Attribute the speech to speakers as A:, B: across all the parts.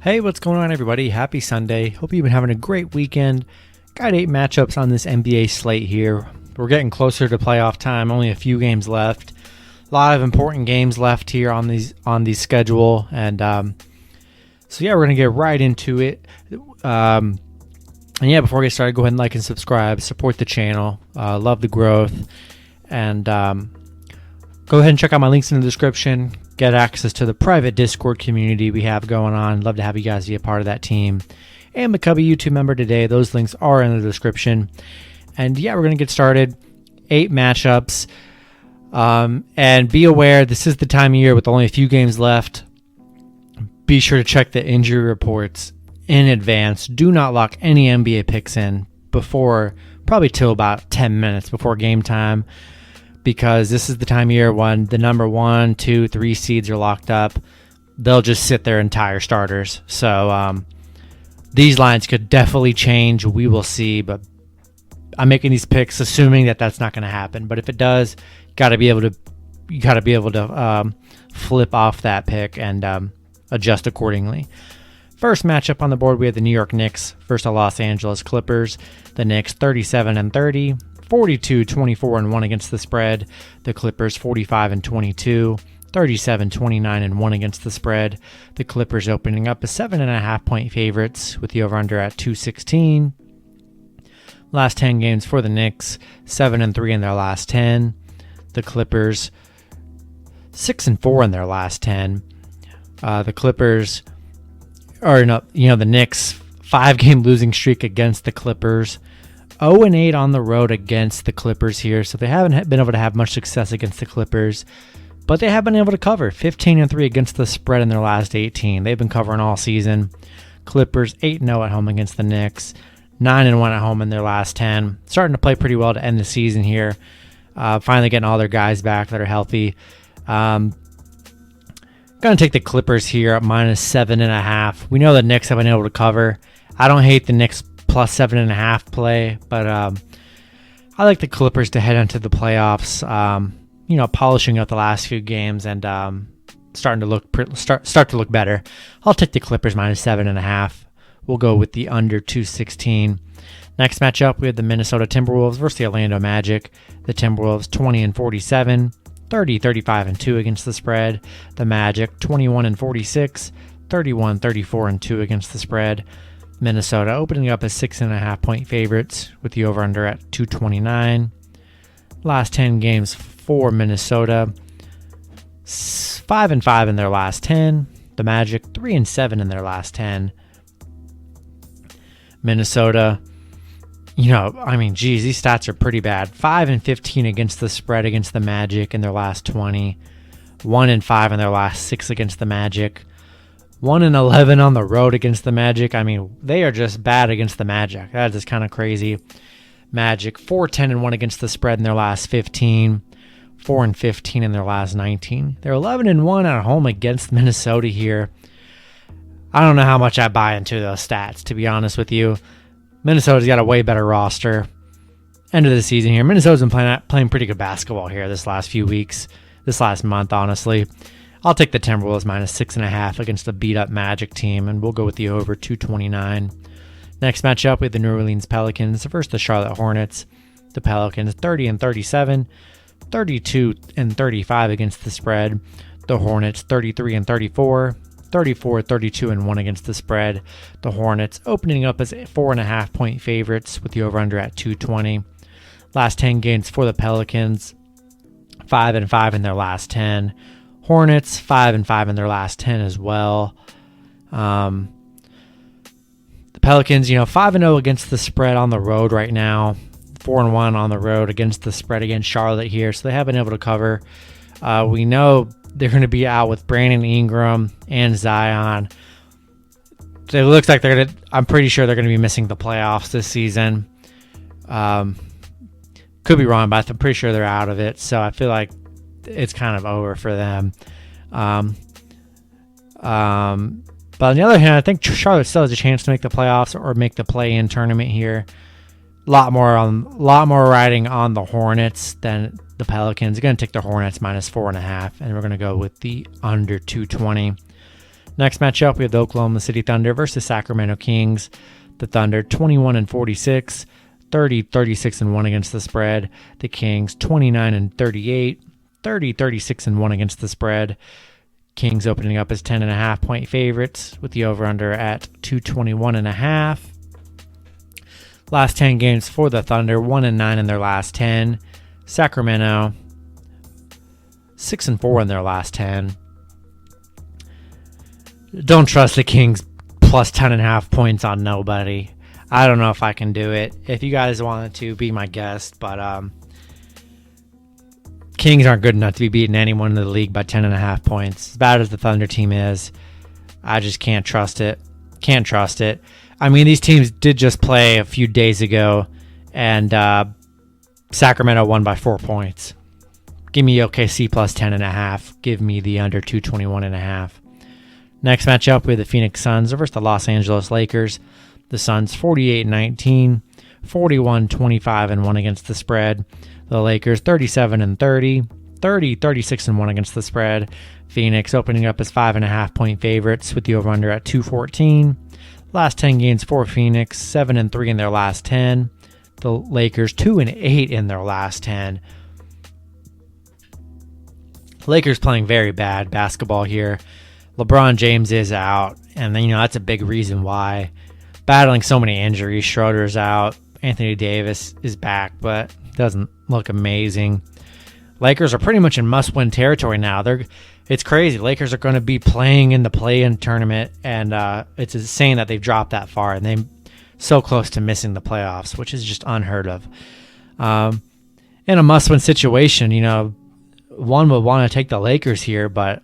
A: Hey, what's going on, everybody? Happy Sunday. Hope you've been having a great weekend. Got 8 matchups on this NBA slate here. We're getting closer to playoff time. Only a few games left. A lot of important games left here on the schedule. And so yeah, we're gonna get right into it. And yeah, before we get started, go ahead and like and subscribe. Support the channel. Love the growth. And go ahead and check out my links in the description. Get access to the private Discord community we have going on. Love to have you guys be a part of that team. And become a YouTube member today. Those links are in the description. And yeah, we're going to get started. 8 matchups. And be aware, this is the time of year with only a few games left. Be sure to check the injury reports in advance. Do not lock any NBA picks in before, probably till about 10 minutes before game time. Because this is the time of year when the number 1, 2, 3 seeds are locked up. They'll just sit their entire starters. So these lines could definitely change. We will see. But I'm making these picks assuming that that's not going to happen. But if it does, you got to be able to flip off that pick and adjust accordingly. First matchup on the board, we have the New York Knicks versus the Los Angeles Clippers. The Knicks 37-30. 42-24-1 against the spread. The Clippers 45-22, 37-29-1 against the spread. The Clippers opening up as 7.5 point favorites with the over/under at 216. Last 10 games for the Knicks, 7-3 in their last 10. The Clippers 6-4 in their last 10. The Knicks 5-game losing streak against the Clippers. 0-8 on the road against the Clippers here, so they haven't been able to have much success against the Clippers, but they have been able to cover 15-3 against the spread in their last 18. They've been covering all season. Clippers 8-0 at home against the Knicks, 9-1 at home in their last 10. Starting to play pretty well to end the season here. Finally getting all their guys back that are healthy. Going to take the Clippers here at -7.5. We know the Knicks have been able to cover. I don't hate the Knicks plus 7.5 play, but I like the Clippers to head into the playoffs. Polishing up the last few games and starting to look better. I'll take the Clippers -7.5. We'll go with the under 216. Next matchup, we have the Minnesota Timberwolves versus the Orlando Magic. The Timberwolves 20-47, 30-35-2 against the spread. The Magic 21-46, 31-34-2 against the spread. Minnesota opening up as 6.5 point favorites with the over/under at 229. Last 10 games for Minnesota, 5-5 in their last 10. The Magic 3-7 in their last 10. Minnesota, these stats are pretty bad. 5-15 against the spread against the Magic in their last 20. 1-5 in their last 6 against the Magic. 1-11 on the road against the Magic. They are just bad against the Magic. That is kind of crazy. Magic 4-10-1 against the spread in their last 15. 4-15 in their last 19. They're 11-1 at home against Minnesota here. I don't know how much I buy into those stats, to be honest with you. Minnesota's got a way better roster. End of the season here. Minnesota's been playing pretty good basketball here this last few weeks. This last month, honestly. I'll take the Timberwolves -6.5 against a beat-up Magic team, and we'll go with the over 229. Next matchup, we have the New Orleans Pelicans versus the Charlotte Hornets. The Pelicans 30-37, 32-35 against the spread. The Hornets 33-34, 34-32-1 against the spread. The Hornets opening up as 4.5 point favorites with the over/under at 220. Last 10 games for the Pelicans, 5-5 in their last 10. Hornets 5-5 in their last 10 as well. The Pelicans, 5-0 against the spread on the road right now. 4-1 on the road against the spread against Charlotte here, so they have been able to cover. We know they're going to be out with Brandon Ingram and Zion. It looks like I'm pretty sure they're going to be missing the playoffs this season. Could be wrong, but I'm pretty sure they're out of it. So I feel like it's kind of over for them. But on the other hand, I think Charlotte still has a chance to make the playoffs or make the play-in tournament here. A lot more riding on the Hornets than the Pelicans. Going to take the Hornets -4.5, and we're going to go with the under 220. Next matchup, we have the Oklahoma City Thunder versus Sacramento Kings. The Thunder 21-46, 30-36-1 against the spread. The Kings 29-38, 30-36-1 against the spread. Kings opening up as 10.5 point favorites with the over-under at 221.5. Last 10 games for the Thunder, 1-9 in their last 10. Sacramento 6-4 in their last 10. Don't trust the Kings plus 10.5 points on nobody. I don't know if I can do it. If you guys wanted to, be my guest, but Kings aren't good enough to be beating anyone in the league by 10.5 points. As bad as the Thunder team is, I just can't trust it. Can't trust it. I mean, these teams did just play a few days ago, and Sacramento won by 4 points. Give me OKC plus 10.5. Give me the under 221.5. Next matchup, we have the Phoenix Suns versus the Los Angeles Lakers. The Suns 48-19, 41-25-1 against the spread. The Lakers 37-30, 30-36-1 against the spread. Phoenix opening up as 5.5 point favorites with the over-under at 214. Last 10 games for Phoenix, 7-3 in their last 10. The Lakers 2-8 in their last 10. Lakers playing very bad basketball here. LeBron James is out, and that's a big reason why. Battling so many injuries. Schroeder's out. Anthony Davis is back, but doesn't look amazing. Lakers are pretty much in must-win territory now. It's crazy. Lakers are going to be playing in the play-in tournament, and it's insane that they've dropped that far, and they're so close to missing the playoffs, which is just unheard of. In a must-win situation, one would want to take the Lakers here, but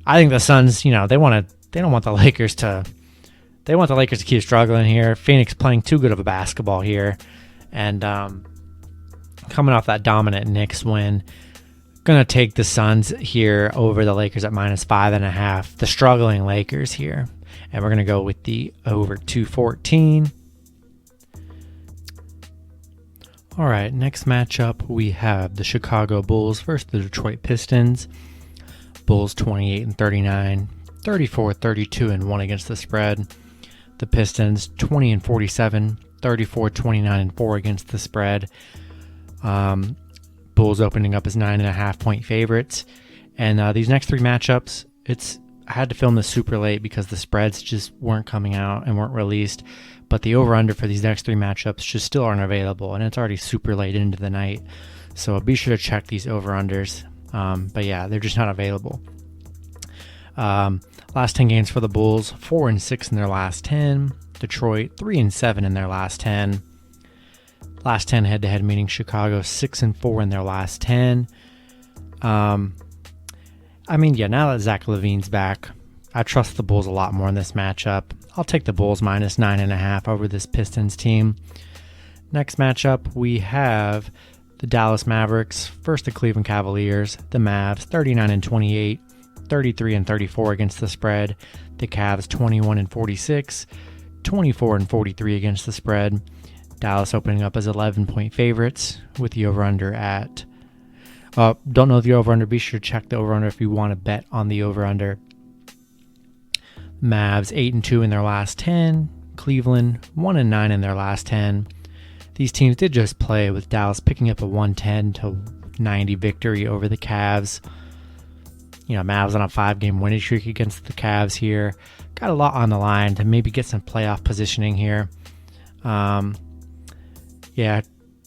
A: I think the Suns, they don't want the Lakers to keep struggling here. Phoenix playing too good of a basketball here, and coming off that dominant Knicks win, gonna take the Suns here over the Lakers at -5.5. The struggling Lakers here, and we're gonna go with the over 214. All right, next matchup we have the Chicago Bulls versus the Detroit Pistons. Bulls 28-39, 34-32-1 against the spread. The Pistons 20-47, 34-29-4 against the spread. Bulls opening up as 9.5 point favorites. And these next three matchups, I had to film this super late because the spreads just weren't coming out and weren't released. But the over-under for these next three matchups just still aren't available, and it's already super late into the night. So be sure to check these over-unders. But yeah, they're just not available. Last 10 games for the Bulls, 4-6 in their last 10. Detroit 3-7 in their last 10. Last 10 head-to-head meeting, Chicago 6-4 in their last 10. Now that Zach LaVine's back, I trust the Bulls a lot more in this matchup. I'll take the Bulls -9.5 over this Pistons team. Next matchup, we have the Dallas Mavericks versus the Cleveland Cavaliers. The Mavs 39-28, 33-34 against the spread. The Cavs 21-46, 24-43 against the spread. Dallas opening up as 11 point favorites with the over-under at... don't know the over-under. Be sure to check the over-under if you want to bet on the over-under. Mavs 8-2 in their last 10. Cleveland 1-9 in their last 10. These teams did just play, with Dallas picking up a 110-90 victory over the Cavs. Mavs on a 5-game winning streak against the Cavs here. Got a lot on the line to maybe get some playoff positioning here. Gonna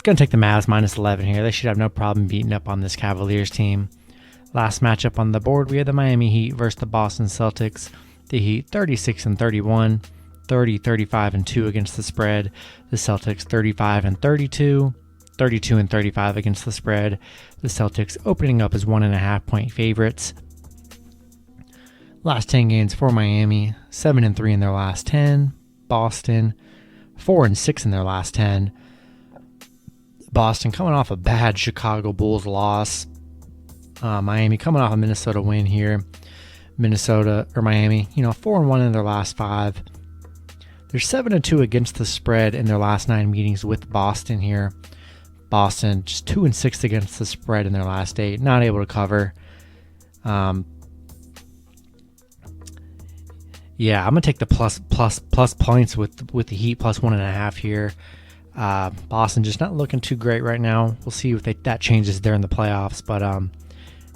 A: take the Mavs -11 here. They should have no problem beating up on this Cavaliers team. Last matchup on the board, we have the Miami Heat versus the Boston Celtics. The Heat 36-31, 30-35-2 against the spread. The Celtics 35-32, 32-35 against the spread. The Celtics opening up as 1.5 point favorites. Last 10 games for Miami, 7-3 in their last 10. Boston 4-6 in their last 10. Boston coming off a bad Chicago Bulls loss. Miami coming off a Minnesota win here. Miami, 4-1 in their last 5. They're 7-2 against the spread in their last 9 meetings with Boston here. Boston just 2-6 against the spread in their last 8, not able to cover. Yeah, I'm gonna take the plus points with the Heat plus 1.5 here. Boston just not looking too great right now. We'll see if that changes there in the playoffs. But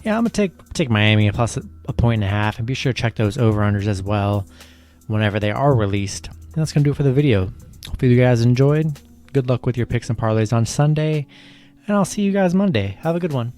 A: yeah, I'm gonna take Miami a plus a 1.5, and be sure to check those over-unders as well whenever they are released. And that's gonna do it for the video. Hope you guys enjoyed. Good luck with your picks and parlays on Sunday, and I'll see you guys Monday. Have a good one.